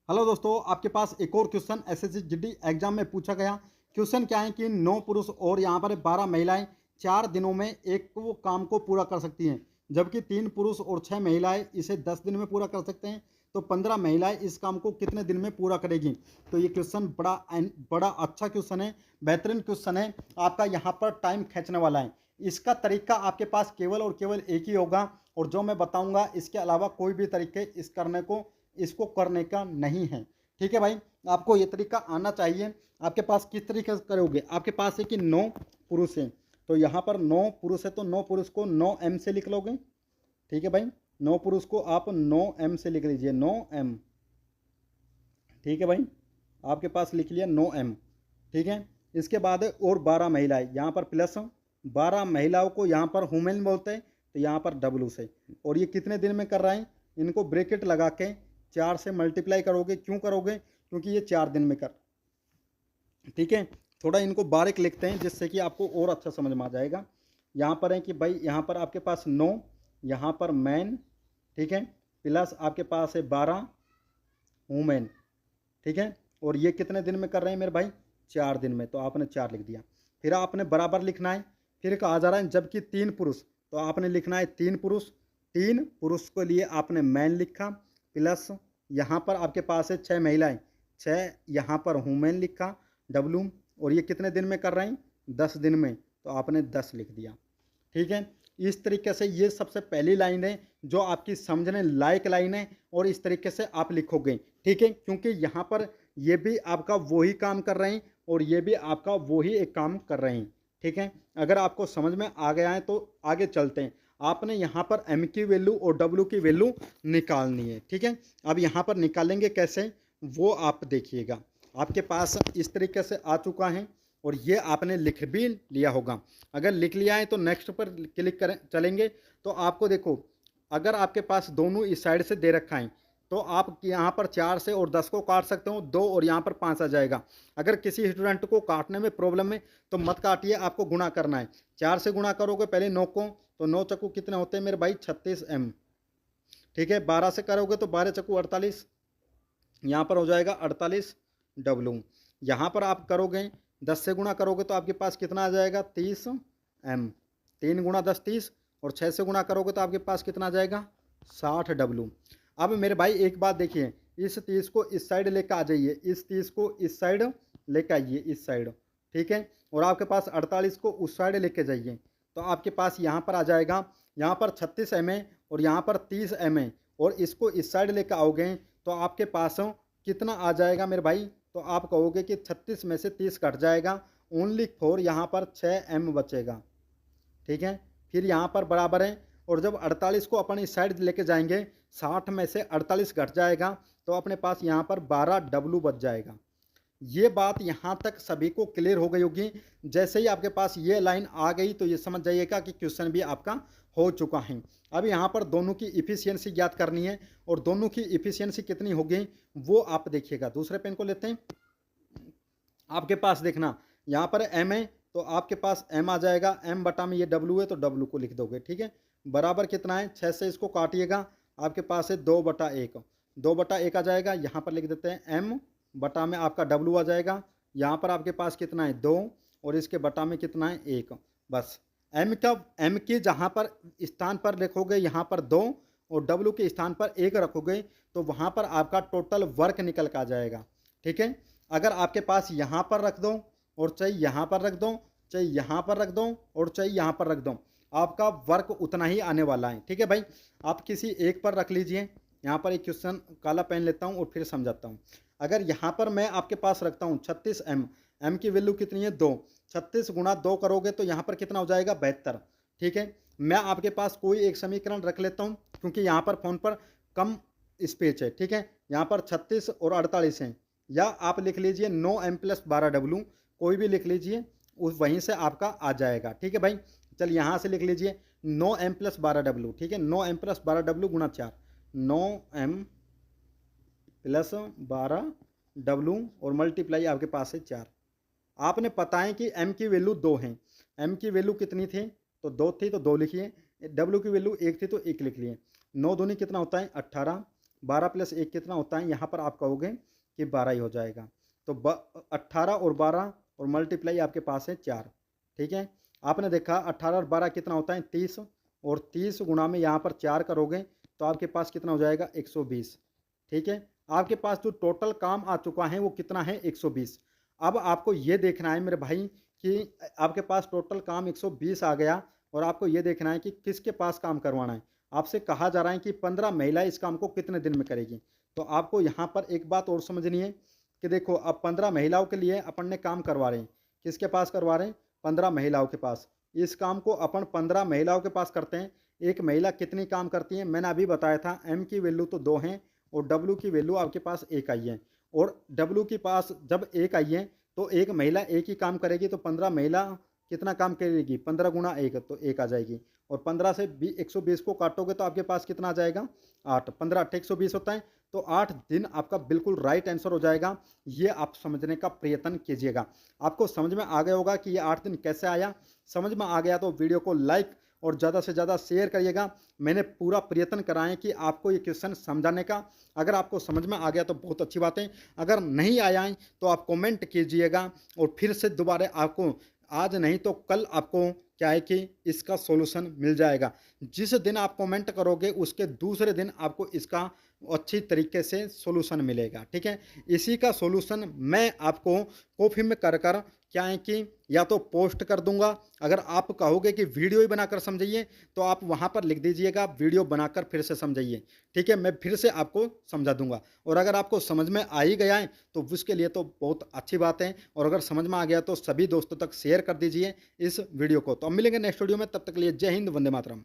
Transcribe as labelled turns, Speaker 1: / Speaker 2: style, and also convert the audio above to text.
Speaker 1: Hello दोस्तों, आपके पास एक और क्वेश्चन एसएससी जीडी एग्जाम में पूछा गया। क्वेश्चन क्या है कि 9 पुरुष और यहाँ पर 12 महिलाएं 4 दिनों में एक वो काम को पूरा कर सकती हैं, जबकि 3 पुरुष और 6 महिलाएं इसे 10 दिन में पूरा कर सकते हैं। तो 15 महिलाएं इस काम को कितने दिन में पूरा करेगी? तो ये क्वेश्चन बड़ा अच्छा क्वेश्चन है, बेहतरीन क्वेश्चन है। आपका यहाँ पर टाइम खींचने वाला है। इसका तरीका आपके पास केवल और केवल एक ही होगा, और जो मैं बताऊंगा इसके अलावा कोई भी तरीके इसको करने का नहीं है। ठीक है भाई, आपको ये तरीका आना चाहिए। आपके पास किस तरीके से करोगे? आपके पास है कि 9 पुरुष हैं, तो यहाँ पर 9 पुरुष है तो 9 पुरुष को 9m से लिख लोगे। ठीक है भाई, 9 पुरुष को आप 9m से लिख लीजिए, 9m। ठीक है भाई, आपके पास लिख लिया 9m। ठीक है, इसके बाद है और 12 महिलाएं, यहाँ पर प्लस 12 महिलाओं को यहाँ पर वुमेन बोलते हैं, तो यहाँ पर W से। और ये कितने दिन में कर रहे हैं? इनको ब्रैकेट लगा के 4 से मल्टीप्लाई करोगे। क्यों करोगे? क्योंकि ये 4 दिन में कर। ठीक है, थोड़ा इनको बारीक लिखते हैं जिससे कि आपको और अच्छा समझ में आ जाएगा। यहाँ पर है कि भाई यहाँ पर आपके पास 9, यहाँ पर मैन, ठीक है, प्लस आपके पास है 12 वुमेन। ठीक है, और ये कितने दिन में कर रहे हैं मेरे भाई? 4 दिन में, तो आपने 4 लिख दिया। फिर आपने बराबर लिखना है। फिर कहा जा रहा है जबकि 3 पुरुष, तो आपने लिखना है 3 पुरुष। 3 पुरुष के लिए आपने मैन लिखा, प्लस यहाँ पर आपके पास है 6 महिलाएं, 6 यहाँ पर वुमेन लिखा, W। और ये कितने दिन में कर रहे हैं? 10 दिन में, तो आपने 10 लिख दिया। ठीक है, इस तरीके से ये सबसे पहली लाइन है जो आपकी समझने लायक लाइन है, और इस तरीके से आप लिखोगे। ठीक है, क्योंकि यहाँ पर ये भी आपका वही काम कर रहे हैं और ये भी आपका वही एक काम कर रहे हैं। ठीक है, अगर आपको समझ में आ गया है तो आगे चलते हैं। आपने यहाँ पर m की वैल्यू और w की वैल्यू निकालनी है। ठीक है, अब यहाँ पर निकालेंगे कैसे वो आप देखिएगा। आपके पास इस तरीके से आ चुका है और ये आपने लिख भी लिया होगा। अगर लिख लिया है तो नेक्स्ट पर क्लिक करें, चलेंगे तो आपको देखो, अगर आपके पास दोनों इस साइड से दे रखा है तो आप यहाँ पर 4 से और 10 को काट सकते हो, 2 और यहाँ पर 5 आ जाएगा। अगर किसी स्टूडेंट को काटने में प्रॉब्लम है तो मत काटिए, आपको गुणा करना है। 4 से गुणा करोगे पहले 9 को, तो 9 चक्कू कितने होते हैं मेरे भाई? 36m। ठीक है, 12 से करोगे तो 12 चक्कू 48, यहाँ पर हो जाएगा 48W। यहाँ पर आप करोगे 10 से गुणा करोगे तो आपके पास कितना आ जाएगा? 30m। 3 गुणा 10 30, और 6 से गुणा करोगे तो आपके पास कितना आ जाएगा? 60W। अब मेरे भाई एक बात देखिए, इस 30 को इस साइड लेकर आ जाइए, इस 30 को इस साइड लेकर आइए, इस साइड। ठीक है, और आपके पास 48 को उस साइड लेके जाइए, तो आपके पास यहाँ पर आ जाएगा, यहाँ पर 36m है और यहाँ पर 30m है, और इसको इस साइड लेकर आओगे तो आपके पास कितना आ जाएगा मेरे भाई? तो आप कहोगे कि 36 में से 30 कट जाएगा, ओनली 4 यहाँ पर 6m बचेगा। ठीक है, फिर यहाँ पर बराबर है, और जब 48 को अपन इस साइड लेके जाएंगे, 60 में से 48 घट जाएगा, तो अपने पास यहाँ पर 12W बच जाएगा। ये बात यहाँ तक सभी को क्लियर हो गई होगी। जैसे ही आपके पास ये लाइन आ गई तो ये समझ जाइएगा कि क्वेश्चन भी आपका हो चुका है। अब यहाँ पर दोनों की इफिशियंसी ज्ञात करनी है, और दोनों की इफिशियंसी कितनी होगी वो आप देखिएगा। दूसरे पेन को लेते हैं। आपके पास देखना, यहाँ पर m है तो आपके पास m आ जाएगा, m बटा में ये w है तो w को लिख दोगे। ठीक है, बराबर कितना है? 6 से इसको काटिएगा, आपके पास है 2/1, 2/1 आ जाएगा। यहाँ पर लिख देते हैं m बटा में आपका w आ जाएगा। यहाँ पर आपके पास कितना है? 2, और इसके बटा में कितना है? 1। बस m की जहाँ पर स्थान पर लिखोगे यहाँ पर 2, और w के स्थान पर 1 रखोगे तो वहाँ पर आपका टोटल वर्क निकल कर आ जाएगा। ठीक है, अगर आपके पास यहाँ पर रख दो और चाहे यहाँ पर रख दो, चाहे यहाँ पर रख दो और चाहे यहाँ पर रख दो, आपका वर्क उतना ही आने वाला है। ठीक है भाई, आप किसी एक पर रख लीजिए। यहाँ पर एक क्वेश्चन काला पेन लेता हूँ और फिर समझाता हूँ। अगर यहाँ पर मैं आपके पास रखता हूँ 36m, m की वैल्यू कितनी है? 2। 36 गुणा 2 करोगे तो यहाँ पर कितना हो जाएगा? 72। ठीक है, मैं आपके पास कोई एक समीकरण रख लेता हूँ क्योंकि यहाँ पर फोन पर कम स्पेस है। ठीक है, यहाँ पर 36 और 48 है, या आप लिख लीजिए 9m + 12w, कोई भी लिख लीजिए, उस वहीं से आपका आ जाएगा। ठीक है भाई, चलिए यहाँ से लिख लीजिए 9m + 12w। ठीक है, 9m + 12w गुणा 4, 9m + 12w और मल्टीप्लाई आपके पास है 4। आपने पता है कि m की वैल्यू 2 है, m की वैल्यू कितनी थी? तो 2 थी तो 2 लिखिए, w की वैल्यू 1 थी तो 1 लिख लिए। 9 दूनी कितना होता है? 18, 12 प्लस 1 कितना होता है, यहाँ पर आप कहोगे कि 12 ही हो जाएगा। तो 18 और 12 और मल्टीप्लाई आपके पास है 4। ठीक है, आपने देखा 18 और 12 कितना होता है 30, और 30 गुणा में यहाँ पर 4 करोगे तो आपके पास कितना हो जाएगा 120। ठीक है, आपके पास जो टोटल काम आ चुका है वो कितना है 120। अब आपको ये देखना है मेरे भाई कि आपके पास टोटल काम 120 आ गया, और आपको ये देखना है कि किसके पास काम करवाना है। आपसे कहा जा रहा है कि 15 महिलाएं इस काम को कितने दिन में करेगी। तो आपको यहाँ पर एक बात और समझनी है कि देखो, अब 15 महिलाओं के लिए अपन ने काम करवा रहे हैं। किसके पास करवा रहे हैं, 15 महिलाओं के पास। इस काम को अपन 15 महिलाओं के पास करते हैं। एक महिला कितनी काम करती है, मैंने अभी बताया था, एम की वैल्यू तो 2 है और डब्ल्यू की वैल्यू आपके पास 1 आई है। और डब्ल्यू के पास जब 1 आई है तो एक महिला एक ही काम करेगी, तो 15 महिला कितना काम करेगी, 15 गुणा 1 तो 1 आ जाएगी। और 15 से 120 को काटोगे तो आपके पास कितना आ जाएगा 8। 15 8 120 होता है, तो 8 दिन आपका बिल्कुल राइट आंसर हो जाएगा। ये आप समझने का प्रयत्न कीजिएगा। आपको समझ में आ गया होगा कि ये 8 दिन कैसे आया। समझ में आ गया तो वीडियो को लाइक और ज़्यादा से ज़्यादा शेयर करिएगा। मैंने पूरा प्रयत्न करा है कि आपको ये क्वेश्चन समझाने का। अगर आपको समझ में आ गया तो बहुत अच्छी बात है, अगर नहीं आया है तो आप कमेंट कीजिएगा और फिर से दोबारा आपको आज नहीं तो कल आपको क्या है कि इसका सॉल्यूशन मिल जाएगा। जिस दिन आप कमेंट करोगे उसके दूसरे दिन आपको इसका अच्छी तरीके से सॉल्यूशन मिलेगा। ठीक है, इसी का सॉल्यूशन मैं आपको कॉपी में कर कर क्या है कि या तो पोस्ट कर दूंगा। अगर आप कहोगे कि वीडियो ही बनाकर समझाइए तो आप वहां पर लिख दीजिएगा वीडियो बनाकर फिर से समझाइए। ठीक है, मैं फिर से आपको समझा दूंगा। और अगर आपको समझ में आ ही गया है तो उसके लिए तो बहुत अच्छी बात है, और अगर समझ में आ गया तो सभी दोस्तों तक शेयर कर दीजिए इस वीडियो को। तो अब मिलेंगे नेक्स्ट वीडियो में, तब तक के लिए जय हिंद, वंदे मातरम।